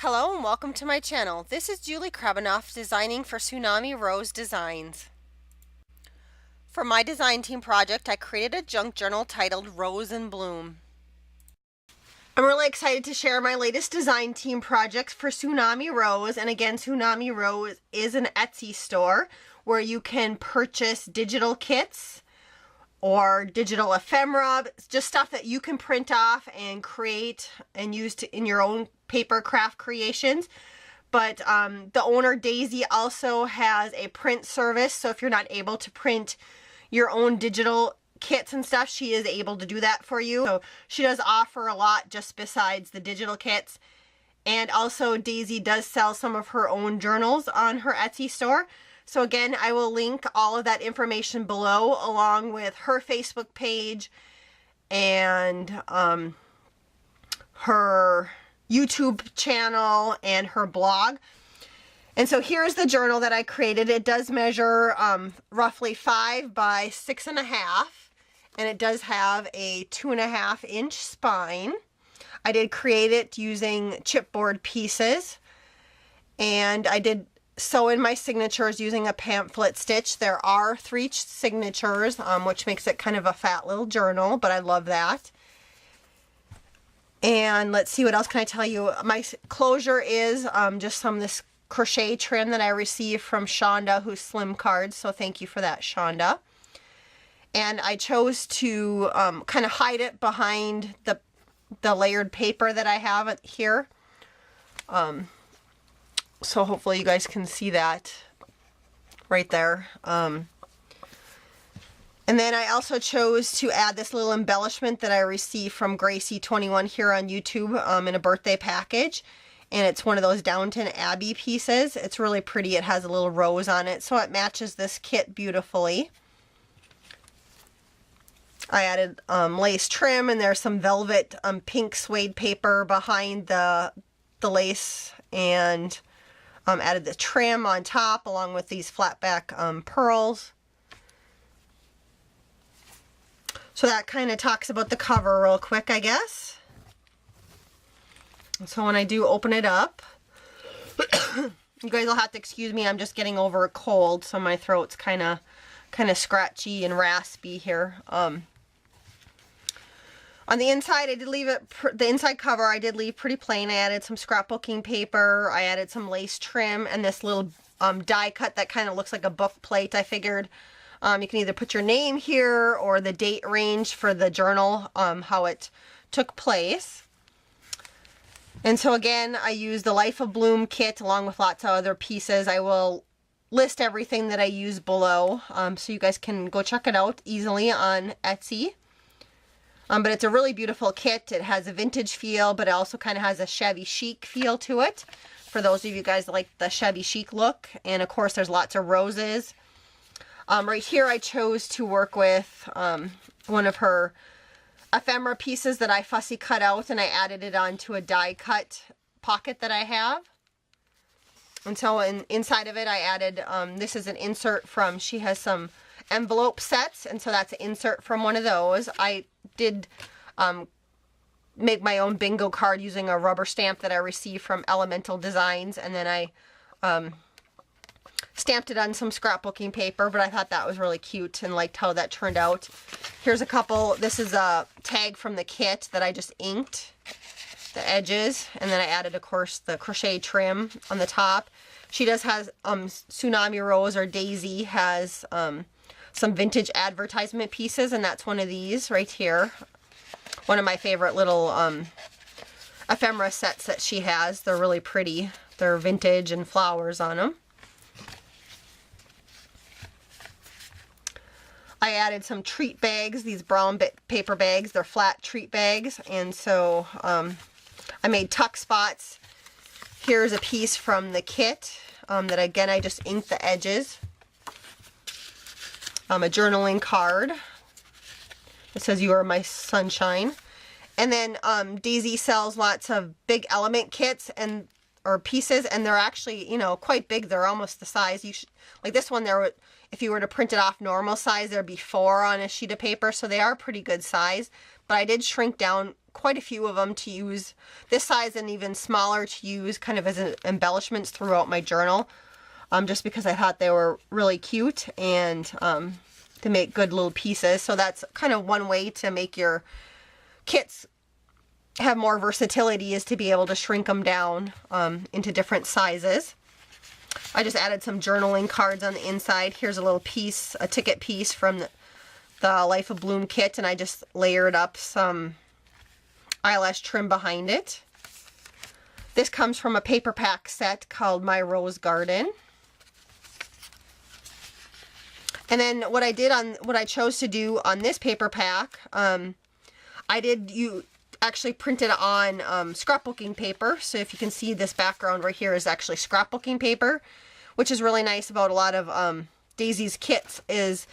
Hello and welcome to my channel. This is Julie Krabanoff designing for Tsunami Rose Designs. For my design team project, I created a junk journal titled Rose and Bloom. I'm really excited to share my latest design team projects for Tsunami Rose. And again, Tsunami Rose is an Etsy store where you can purchase digital kits or digital ephemera, just stuff that you can print off and create and use in your own paper craft creations. But the owner, Daisy, also has a print service, so if you're not able to print your own digital kits and stuff, she is able to do that for you. So she does offer a lot just besides the digital kits. And also Daisy does sell some of her own journals on her Etsy store. So again, I will link all of that information below, along with her Facebook page and her YouTube channel and her blog. And so here's the journal that I created. It does measure roughly 5 by 6.5, and it does have a 2.5-inch spine. I did create it using chipboard pieces, and I did sew in my signatures using a pamphlet stitch. There are 3 signatures, which makes it kind of a fat little journal, but I love that. And let's see, what else can I tell you? My closure is just some of this crochet trim that I received from Shonda, who's Slim Cards, so thank you for that, Shonda. And I chose to kind of hide it behind the layered paper that I have here. So hopefully you guys can see that right there. And then I also chose to add this little embellishment that I received from Gracie21 here on YouTube in a birthday package. And it's one of those Downton Abbey pieces. It's really pretty. It has a little rose on it, so it matches this kit beautifully. I added lace trim, and there's some velvet pink suede paper behind the lace, and added the trim on top along with these flat back pearls. So that kind of talks about the cover real quick, I guess. So when I do open it up, you guys will have to excuse me, I'm just getting over a cold, so my throat's kind of scratchy and raspy here. On the inside, I did leave it, the inside cover I did leave pretty plain. I added some scrapbooking paper, I added some lace trim, and this little die cut that kind of looks like a book plate. I figured you can either put your name here or the date range for the journal, how it took place. And so again, I used the Life of Bloom kit along with lots of other pieces. I will list everything that I use below, so you guys can go check it out easily on Etsy. But it's a really beautiful kit. It has a vintage feel, but it also kind of has a shabby chic feel to it, for those of you guys that like the shabby chic look. And of course there's lots of roses. Right here I chose to work with one of her ephemera pieces that I fussy cut out, and I added it onto a die cut pocket that I have. And so inside of it I added, this is an insert from, she has some envelope sets, and so that's an insert from one of those. I did make my own bingo card using a rubber stamp that I received from Elemental Designs, and then I stamped it on some scrapbooking paper, but I thought that was really cute and liked how that turned out. Here's a couple, this is a tag from the kit that I just inked the edges, and then I added, of course, the crochet trim on the top. She does has, Tsunami Rose, or Daisy, has some vintage advertisement pieces, and that's one of these right here. One of my favorite little ephemera sets that she has. They're really pretty. They're vintage and flowers on them. I added some treat bags, these brown paper bags. They're flat treat bags, and so I made tuck spots. Here's a piece from the kit that again I just inked the edges. A journaling card. It says, "You are my sunshine." And then Daisy sells lots of big element kits or pieces, and they're actually, you know, quite big. They're almost the size you should, like this one there, if you were to print it off normal size, there'd be 4 on a sheet of paper, so they are pretty good size. But I did shrink down quite a few of them to use this size and even smaller to use kind of as embellishments throughout my journal. Just because I thought they were really cute and to make good little pieces. So that's kind of one way to make your kits have more versatility, is to be able to shrink them down into different sizes. I just added some journaling cards on the inside. Here's a little piece, a ticket piece from the Life of Bloom kit, and I just layered up some eyelash trim behind it. This comes from a paper pack set called My Rose Garden. And then what I chose to do on this paper pack, you actually printed on scrapbooking paper. So if you can see, this background right here is actually scrapbooking paper, which is really nice about a lot of Daisy's kits, is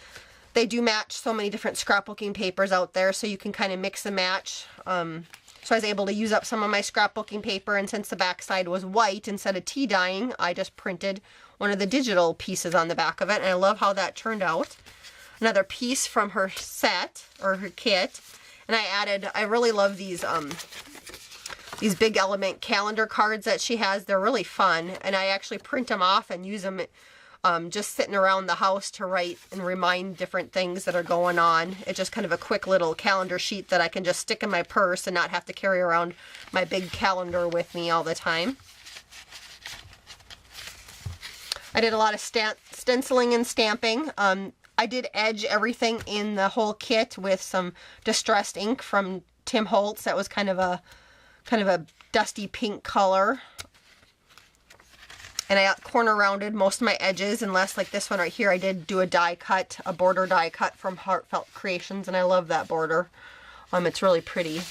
they do match so many different scrapbooking papers out there, so you can kind of mix and match. So I was able to use up some of my scrapbooking paper, and since the back side was white instead of tea dyeing, I just printed one of the digital pieces on the back of it, and I love how that turned out. Another piece from her set, or her kit, and I really love these big element calendar cards that she has. They're really fun, and I actually print them off and use them just sitting around the house to write and remind different things that are going on. It's just kind of a quick little calendar sheet that I can just stick in my purse and not have to carry around my big calendar with me all the time. I did a lot of stenciling and stamping. I did edge everything in the whole kit with some distressed ink from Tim Holtz. That was kind of a dusty pink color. And I corner rounded most of my edges, unless like this one right here, I did do a die cut, a border die cut from Heartfelt Creations, and I love that border. It's really pretty.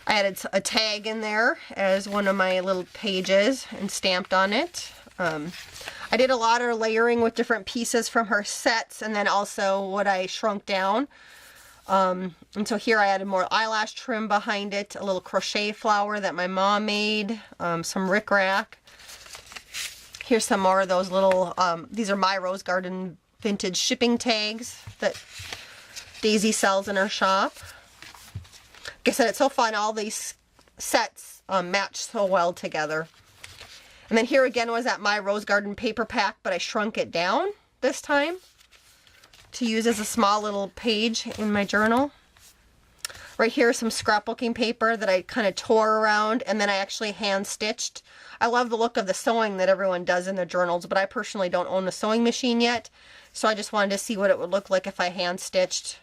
I added a tag in there as one of my little pages and stamped on it. I did a lot of layering with different pieces from her sets, and then also what I shrunk down. And so here I added more eyelash trim behind it, a little crochet flower that my mom made, some rickrack. Here's some more of those little, these are My Rose Garden vintage shipping tags that Daisy sells in her shop. Like I said, it's so fun. All these sets match so well together. And then here again was that My Rose Garden paper pack, but I shrunk it down this time to use as a small little page in my journal. Right here is some scrapbooking paper that I kind of tore around, and then I actually hand stitched. I love the look of the sewing that everyone does in their journals, but I personally don't own a sewing machine yet, so I just wanted to see what it would look like if I hand stitched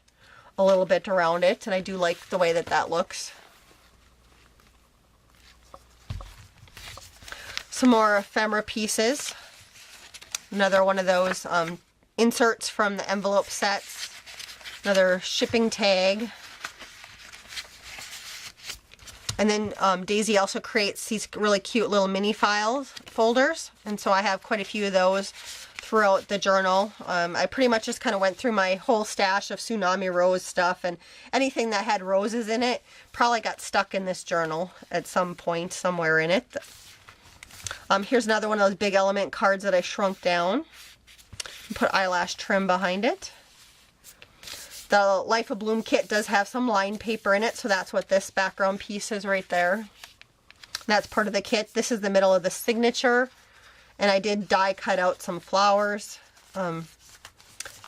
a little bit around it, and I do like the way that that looks. Some more ephemera pieces. Another one of those inserts from the envelope sets. Another shipping tag. And then Daisy also creates these really cute little mini folders, and so I have quite a few of those throughout the journal. I pretty much just kind of went through my whole stash of Tsunami Rose stuff, and anything that had roses in it probably got stuck in this journal at some point somewhere in it. Here's another one of those big element cards that I shrunk down and put eyelash trim behind it. The Life of Bloom kit does have some lined paper in it, so that's what this background piece is right there. That's part of the kit. This is the middle of the signature, and I did die cut out some flowers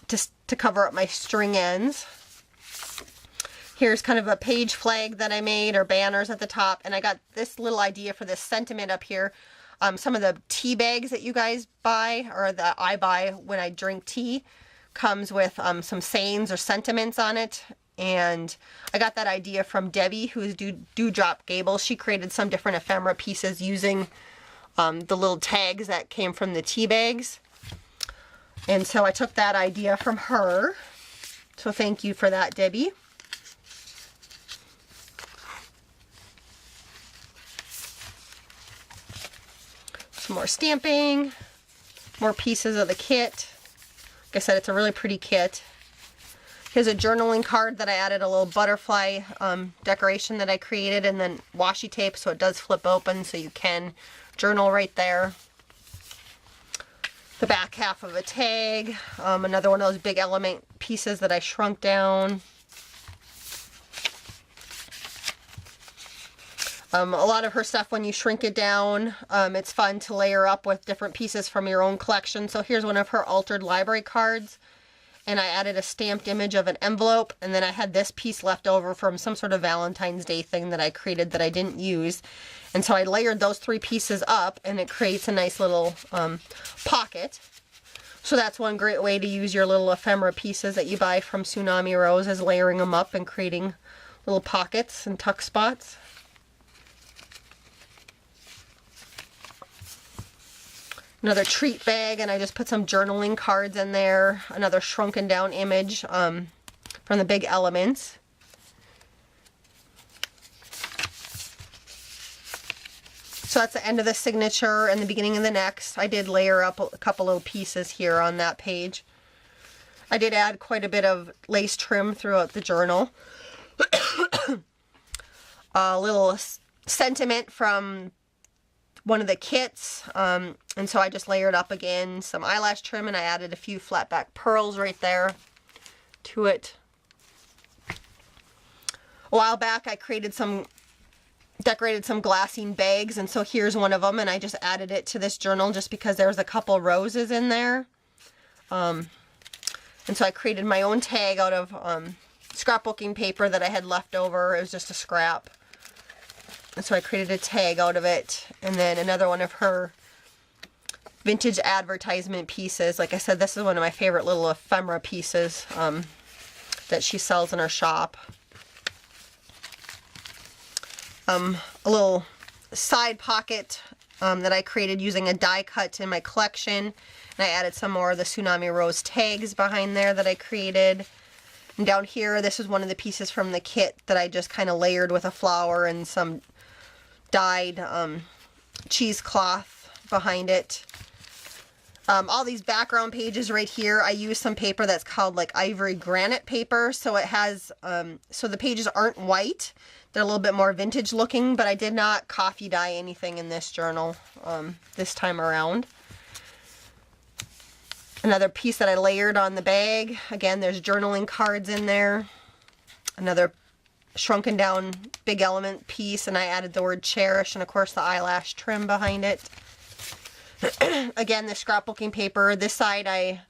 just to cover up my string ends. Here's kind of a page flag that I made, or banners at the top, and I got this little idea for this sentiment up here. Some of the tea bags that you guys buy, or that I buy when I drink tea, comes with some sayings or sentiments on it, and I got that idea from Debbie, who's Dewdrop Gable. She created some different ephemera pieces using the little tags that came from the tea bags, and so I took that idea from her, so thank you for that, Debbie. Some more stamping, more pieces of the kit. Like I said, it's a really pretty kit. Here's a journaling card that I added a little butterfly decoration that I created, and then washi tape so it does flip open so you can journal right there. The back half of a tag, another one of those big element pieces that I shrunk down. A lot of her stuff, when you shrink it down, it's fun to layer up with different pieces from your own collection. So here's one of her altered library cards, and I added a stamped image of an envelope, and then I had this piece left over from some sort of Valentine's Day thing that I created that I didn't use. And so I layered those 3 pieces up, and it creates a nice little pocket. So that's one great way to use your little ephemera pieces that you buy from Tsunami Rose, is layering them up and creating little pockets and tuck spots. Another treat bag, and I just put some journaling cards in there. Another shrunken down image from the Big Elements. So that's the end of the signature and the beginning of the next. I did layer up a couple little pieces here on that page. I did add quite a bit of lace trim throughout the journal. A little sentiment from one of the kits, and so I just layered up again some eyelash trim, and I added a few flat back pearls right there to it. A while back I decorated some glassine bags, and so here's one of them, and I just added it to this journal just because there was a couple roses in there. And so I created my own tag out of scrapbooking paper that I had left over. It was just a scrap. And so I created a tag out of it. And then another one of her vintage advertisement pieces. Like I said, this is one of my favorite little ephemera pieces that she sells in her shop. A little side pocket that I created using a die cut in my collection. And I added some more of the Tsunami Rose tags behind there that I created. And down here, this is one of the pieces from the kit that I just kind of layered with a flower and some dyed cheesecloth behind it. All these background pages right here, I use some paper that's called like ivory granite paper. So it has, so the pages aren't white. They're a little bit more vintage looking, but I did not coffee dye anything in this journal this time around. Another piece that I layered on the bag. Again, there's journaling cards in there. Another shrunken down Big Element piece, and I added the word cherish and of course the eyelash trim behind it. Again, the scrapbooking paper. This side I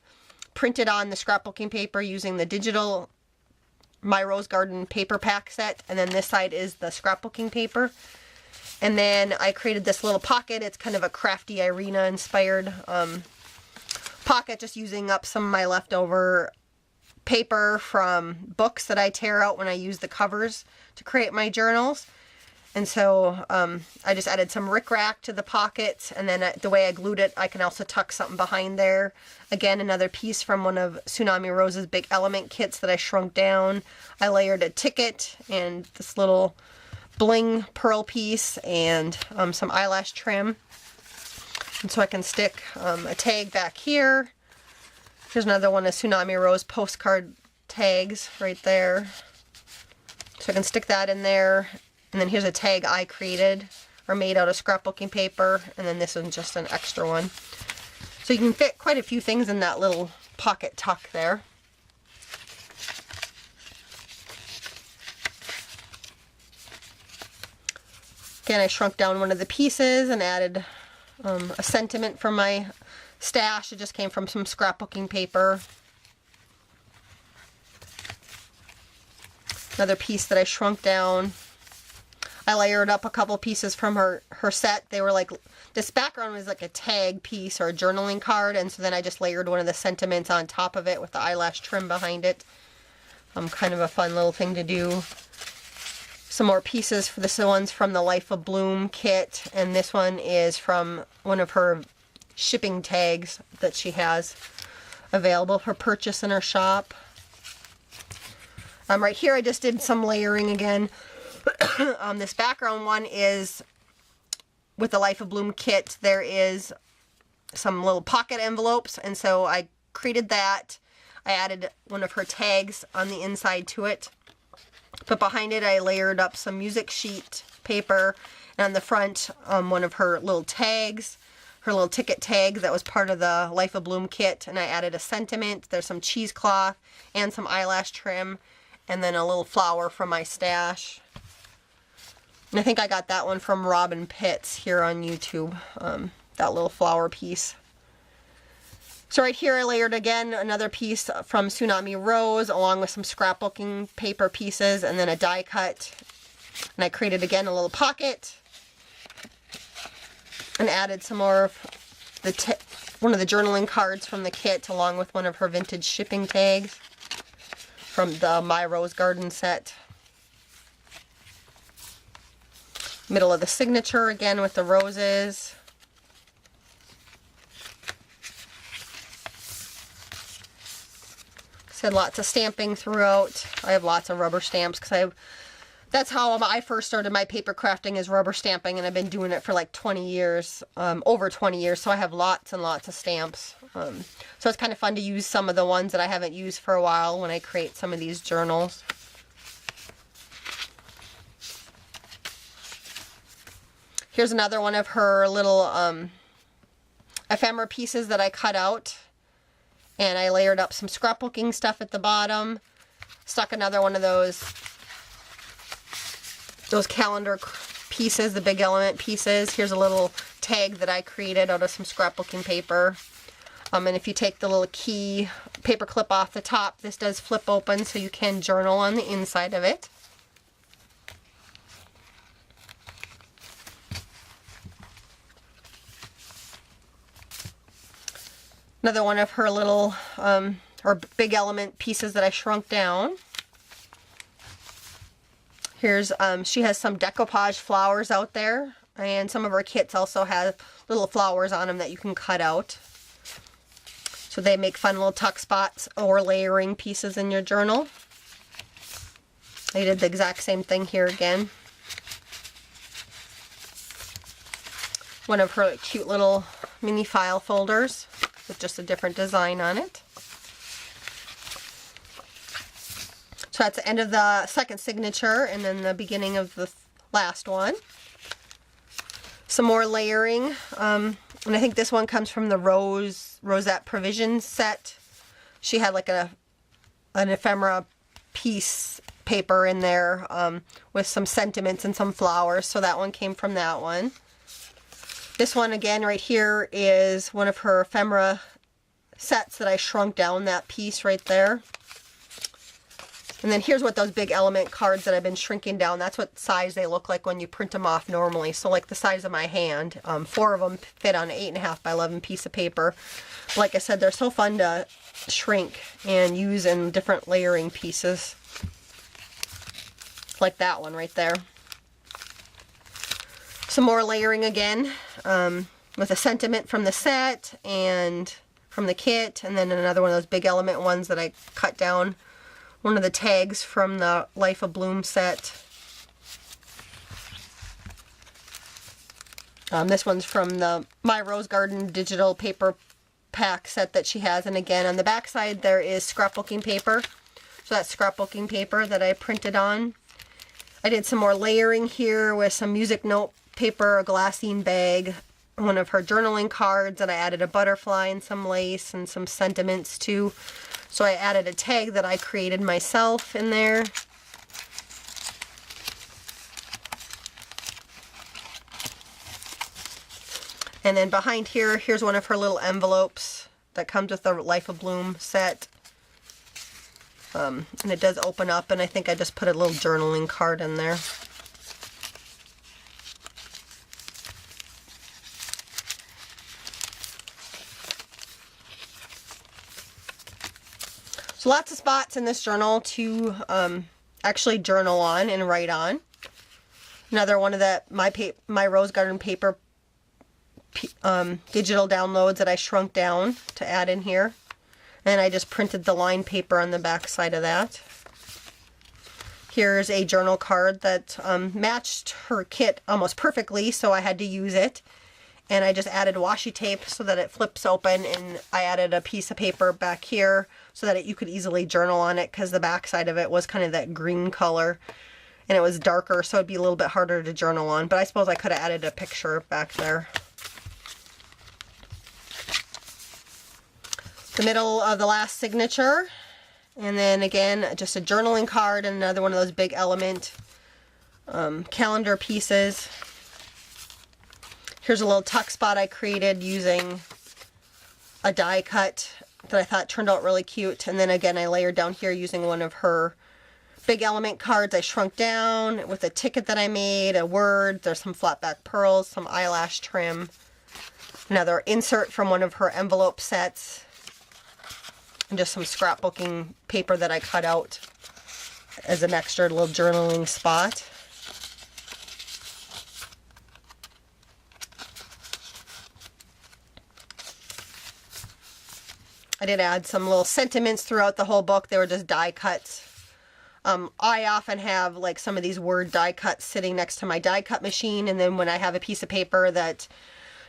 printed on the scrapbooking paper using the digital My Rose Garden paper pack set, and then this side is the scrapbooking paper. And then I created this little pocket. It's kind of a crafty Irina inspired pocket, just using up some of my leftover paper from books that I tear out when I use the covers to create my journals. And so I just added some rickrack to the pockets, and then the way I glued it, I can also tuck something behind there. Again, another piece from one of Tsunami Rose's Big Element kits that I shrunk down. I layered a ticket and this little bling pearl piece and some eyelash trim. And so I can stick a tag back here. Here's another one of Tsunami Rose postcard tags right there. So I can stick that in there. And then here's a tag I created or made out of scrapbooking paper. And then this one's just an extra one. So you can fit quite a few things in that little pocket tuck there. Again, I shrunk down one of the pieces and added a sentiment from my stash. It just came from some scrapbooking paper. Another piece that I shrunk down. I layered up a couple pieces from her set. They were like, this background was like a tag piece or a journaling card, and so then I just layered one of the sentiments on top of it with the eyelash trim behind it. Kind of a fun little thing to do. Some more pieces. This one's from the Life of Bloom kit, and this one is from one of her shipping tags that she has available for purchase in her shop. Right here I just did some layering again. This background one is with the Life of Bloom kit. There is some little pocket envelopes, and so I created that. I added one of her tags on the inside to it. But behind it I layered up some music sheet paper, and on the front one of her little tags, her little ticket tag that was part of the Life of Bloom kit, and I added a sentiment. There's some cheesecloth and some eyelash trim, and then a little flower from my stash. And I think I got that one from Robin Pitts here on YouTube, that little flower piece. So right here I layered again another piece from Tsunami Rose along with some scrapbooking paper pieces and then a die cut. And I created again a little pocket and added some more of one of the journaling cards from the kit along with one of her vintage shipping tags from the My Rose Garden set. Middle of the signature again with the roses. Said lots of stamping throughout. I have lots of rubber stamps because that's how I first started my paper crafting, is rubber stamping, and I've been doing it for like 20 years, over 20 years, so I have lots and lots of stamps. So it's kind of fun to use some of the ones that I haven't used for a while when I create some of these journals. Here's another one of her little ephemera pieces that I cut out. And I layered up some scrapbooking stuff at the bottom. Stuck another one of those calendar pieces, the big element pieces. Here's a little tag that I created out of some scrapbooking paper. And if you take the little key paper clip off the top, this does flip open so you can journal on the inside of it. Another one of her little, or big element pieces that I shrunk down. Here's, she has some decoupage flowers out there, and some of her kits also have little flowers on them that you can cut out. So they make fun little tuck spots or layering pieces in your journal. I did the exact same thing here again. One of her cute little mini file folders with just a different design on it. So that's the end of the second signature and then the beginning of the last one. Some more layering, and I think this one comes from the Rosette Provision set. She had like an ephemera piece paper in there with some sentiments and some flowers, so that one came from that one. This one again right here is one of her ephemera sets that I shrunk down that piece right there. And then here's what those big element cards that I've been shrinking down, that's what size they look like when you print them off normally. So like the size of my hand. 4 of them fit on an 8.5 by 11 piece of paper. Like I said, they're so fun to shrink and use in different layering pieces. Like that one right there. Some more layering again with a sentiment from the set and from the kit, and then another one of those big element ones that I cut down. One of the tags from the Life of Bloom set. This one's from the My Rose Garden digital paper pack set that she has, and again on the back side there is scrapbooking paper. So that's scrapbooking paper that I printed on. I did some more layering here with some music note paper, a glassine bag, one of her journaling cards, and I added a butterfly and some lace and some sentiments too. So I added a tag that I created myself in there. And then behind here, here's one of her little envelopes that comes with the Life of Bloom set. And it does open up, and I think I just put a little journaling card in there. So lots of spots in this journal to actually journal on and write on. Another one of the My Rose Garden paper digital downloads that I shrunk down to add in here. And I just printed the line paper on the back side of that. Here's a journal card that matched her kit almost perfectly, so I had to use it. And I just added washi tape so that it flips open, and I added a piece of paper back here so that you could easily journal on it, because the back side of it was kind of that green color and it was darker, so it'd be a little bit harder to journal on. But I suppose I could have added a picture back there. The middle of the last signature, and then again just a journaling card and another one of those big element calendar pieces. Here's a little tuck spot I created using a die cut that I thought turned out really cute. And then again, I layered down here using one of her big element cards I shrunk down with a ticket that I made, a word, there's some flat back pearls, some eyelash trim, another insert from one of her envelope sets, and just some scrapbooking paper that I cut out as an extra little journaling spot. I did add some little sentiments throughout the whole book. They were just die cuts. I often have like some of these word die cuts sitting next to my die cut machine, and then when I have a piece of paper that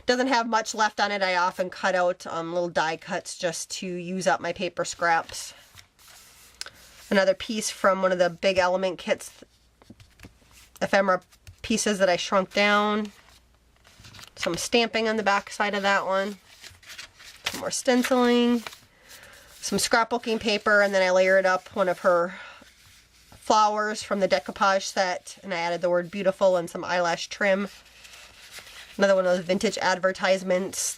doesn't have much left on it, I often cut out little die cuts just to use up my paper scraps. Another piece from one of the big element kits, ephemera pieces that I shrunk down. Some stamping on the back side of that one. Some more stenciling. Some scrapbooking paper, and then I layered up one of her flowers from the decoupage set, and I added the word beautiful and some eyelash trim. Another one of those vintage advertisements,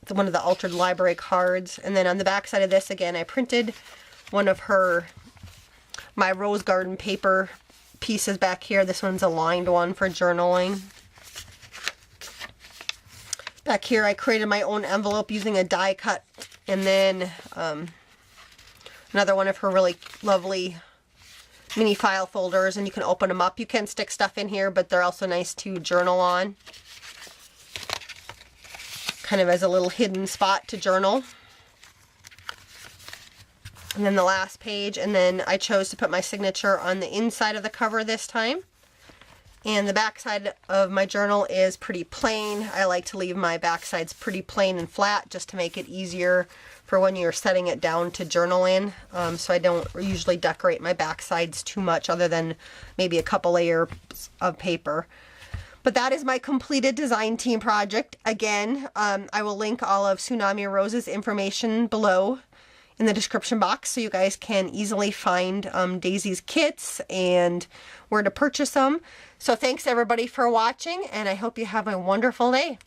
one of the altered library cards. And then on the back side of this, again, I printed one of my rose garden paper pieces back here. This one's a lined one for journaling. Back here I created my own envelope using a die cut, and then another one of her really lovely mini file folders, and you can open them up. You can stick stuff in here, but they're also nice to journal on, kind of as a little hidden spot to journal. And then the last page, and then I chose to put my signature on the inside of the cover this time. And the back side of my journal is pretty plain. I like to leave my back sides pretty plain and flat just to make it easier for when you're setting it down to journal in. So I don't usually decorate my back sides too much, other than maybe a couple layers of paper. But that is my completed design team project. Again, I will link all of Tsunami Rose's information below in the description box, so you guys can easily find Daisy's kits and where to purchase them. So thanks everybody for watching, and I hope you have a wonderful day.